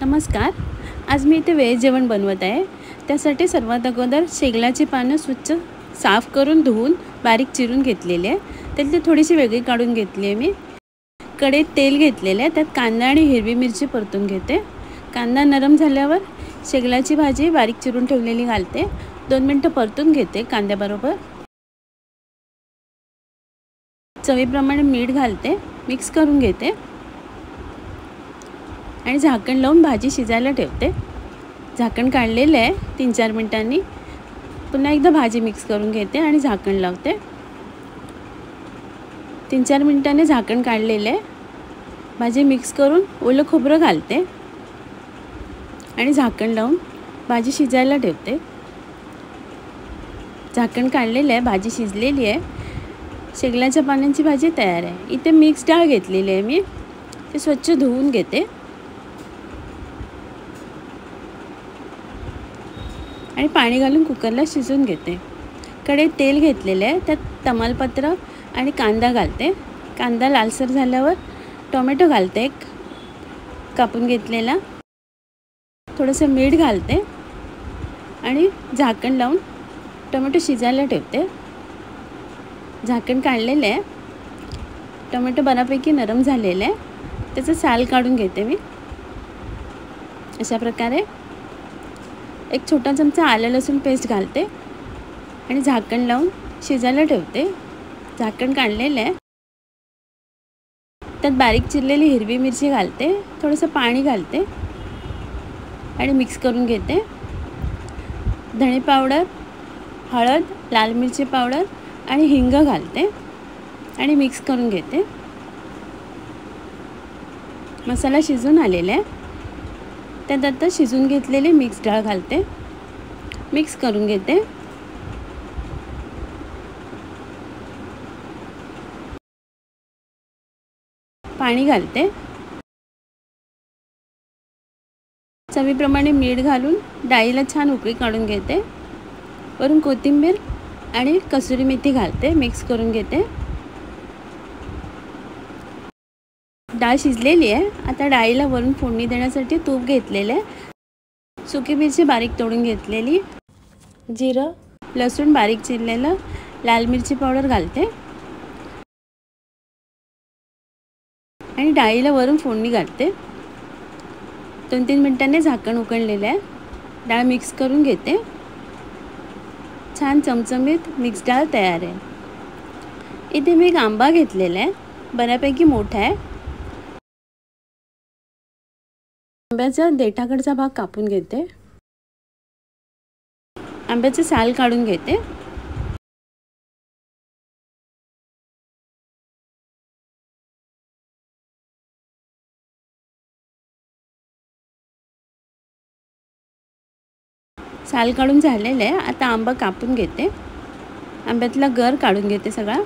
नमस्कार. आज मी इथे व्हेज जेवण बनवत आहे. त्यासाठी सर्वात अगोदर शेगलाची पानं स्वच्छ साफ करून धुवून बारीक चिरून घेतलेली आहे. त्यातली थोडीशी वेगळी काढून घेतली आहे. मी कढईत तेल घेतलेलं आहे. त्यात कांदा आणि हिरवी मिरची परतून घेते. कांदा नरम झाल्यावर शेगलाची भाजी बारीक चिरून ठेवलेली घालते. 2 मिनिटं परतून घेते कांद्याबरोबर. चवीप्रमाणे मीठ घालते, मिक्स करून घेते आणि झाकण लावून भाजी शिजायला ठेवते. झाकण काढलेलं आहे. 3-4 मिनिटांनी पुन्हा एकदा भाजी मिक्स करून घेते आणि झाकण लावते. 3-4 मिनिटांनी झाकण काढलेलं आहे. भाजी मिक्स करून ओलं खोबरं घालते आणि झाकण लावून भाजी शिजायला ठेवते. झाकण काढलेलं आहे. भाजी शिजलेली आहे. शेगलाच्या पानांची भाजी तयार आहे. इथे मिक्स डाळ घेतलेली आहे. मी ते स्वच्छ धुवून घेते आणि पाणी घालून कुकरला शिजवून घेते. कढईत तेल घेतलेले आहे. त्यात तमालपत्र आणि कांदा घालते. कांदा लालसर झाल्यावर टोमॅटो घालते, एक कापून घेतलेला. थोडंसं मीठ घालते आणि झाकण लावून टोमॅटो शिजायला ठेवते. झाकण काढलेलं आहे. टोमॅटो बऱ्यापैकी नरम झालेलं आहे. त्याचं साल काढून घेते मी. अशा प्रकारे एक छोटा चमचा आलं लसूण पेस्ट घालते आणि झाकण लावून शिजायला ठेवते. झाकण काढलेलं आहे. त्यात बारीक चिरलेली हिरवी मिरची घालते. थोडंसं पाणी घालते आणि मिक्स करून घेते. धणे पावडर, हळद, लाल मिरची पावडर आणि हिंग घालते आणि मिक्स करून घेते. मसाला शिजून आलेला आहे. त्यात आता शिजून घेतलेली मिक्स डाळ घालते, मिक्स करून घेते. पाणी घालते. चवीप्रमाणे मीठ घालून डाळीला छान उकळी काढून घेते. वरून कोथिंबीर आणि कसुरी मेथी घालते, मिक्स करून घेते. डाळ शिजलेली आहे. आता डाळीला वरून फोडणी देण्यासाठी तूप घेतलेलं आहे. सुकी मिरची बारीक तोडून घेतलेली, जिरं, लसूण बारीक चिरलेलं, लाल मिरची पावडर घालते आणि डाळीला वरून फोडणी घालते. 2-3 मिनिटांनी झाकण उघडलेलं आहे. डाळ मिक्स करून घेते. छान चमचमीत मिक्स डाळ तयार आहे. इथे मी एक आंबा घेतलेला आहे, बऱ्यापैकी मोठा आहे. आंब्याचा देठाकडचा भाग कापून घेते. आंब्याचे साल काढून घेते. साल काढून झालेलं आहे. आता आंबा कापून घेते. आंब्यातला गर काढून घेते सगळा.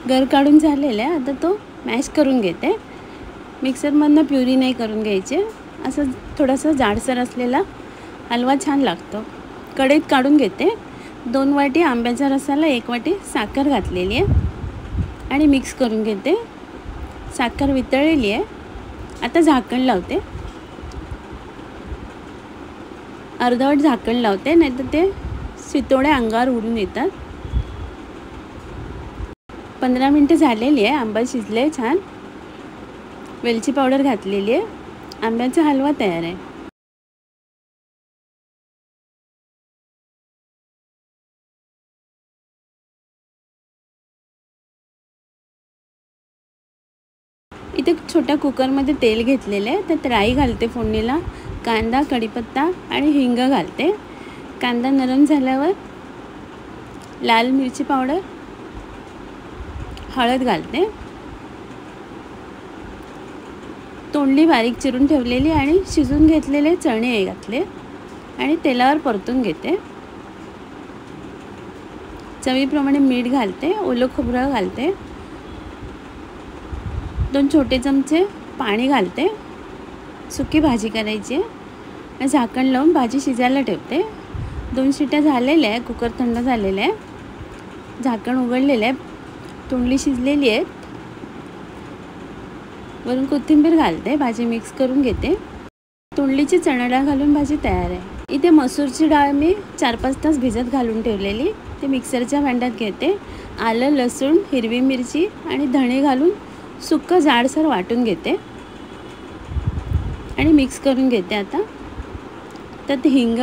गर काढून झालेला आहे. आता तो मॅश करून घेते. मिक्सरमधनं प्युरी नाही करून घ्यायचे. असं थोडंसं जाडसर असलेला हलवा छान लागतो. कढईत काढून घेते. 2 वाटी आंब्याच्या रसाला 1 वाटी साखर घातलेली आहे आणि मिक्स करून घेते. साखर वितळलेली आहे. आता झाकण लावते. अर्धवट झाकण लावते, नाहीतर ते शितोडे अंगावर उडून येतात. 15 मिनिटं झालेली आहे. आंबा शिजले छान. वेलची पावडर घातलेली आहे. आंब्याचा हलवा तयार आहे. इथे छोट्या कुकरमध्ये तेल घेतलेलं आहे. त्यात राई घालते फोडणीला. कांदा, कढीपत्ता आणि हिंग घालते. कांदा नरम झाल्यावर लाल मिरची पावडर, हळद घालते. तोंडली बारीक चिरून ठेवलेली आणि शिजून घेतलेले चणे घातले आणि तेलावर परतून घेते. चवीप्रमाणे मीठ घालते. ओलं खोबरं घालते. 2 छोटे चमचे पाणी घालते. सुकी भाजी करायची आणि झाकण लावून भाजी शिजायला ठेवते. 2 शिट्या झालेल्या आहे. कुकर थंड झालेलं आहे. झाकण उघडलेलं आहे. तोंडली शिजलेली आहेत. वरून कोथिंबीर घालते, भाजी मिक्स करून घेते. तोंडलीची चणा डाळ घालून भाजी तयार आहे. इथे मसूरची डाळ मी 4-5 तास भिजत घालून ठेवलेली, ते मिक्सरच्या भांड्यात घेते. आलं, लसूण, हिरवी मिरची आणि धणे घालून सुक्कं जाडसर वाटून घेते आणि मिक्स करून घेते. आता त्यात हिंग,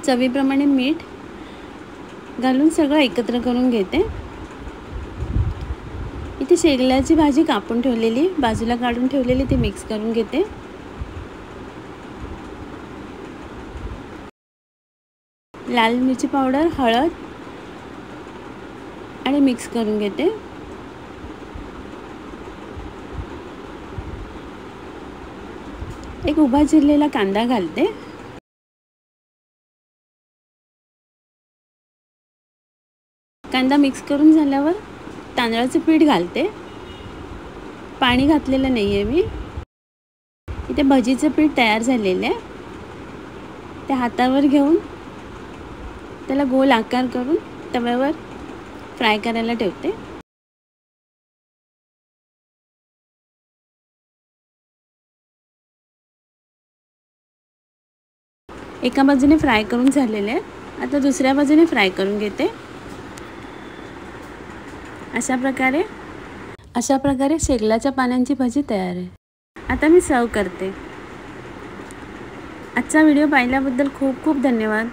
चवीप्रमाणे मीठ घालून सगळं एकत्र करून घेते. इथे शेगलाची भाजी कापून ठेवलेली, बाजूला काढून ठेवलेली, ती मिक्स करून घेते. लाल मिरची पावडर, हळद आणि मिक्स करून घेते. एक उभा चिरलेला कांदा घालते. कांदा मिक्स करून झाल्यावर तांदळाचं पीठ घालते. पाणी घातलेलं नाही आहे मी. इथे भजीचं पीठ तयार झालेलं आहे. ते हातावर घेऊन त्याला गोल आकार करून तव्यावर फ्राय करायला ठेवते. एका बाजूने फ्राय करून झालेले आहे. आता दुसऱ्या बाजूने फ्राय करून घेते. अशा प्रकारे शेगलाच्या पानांची भाजी तयार आहे. आता मी सर्व करते. आजचा व्हिडिओ पाहिल्याबद्दल खूप खूप धन्यवाद.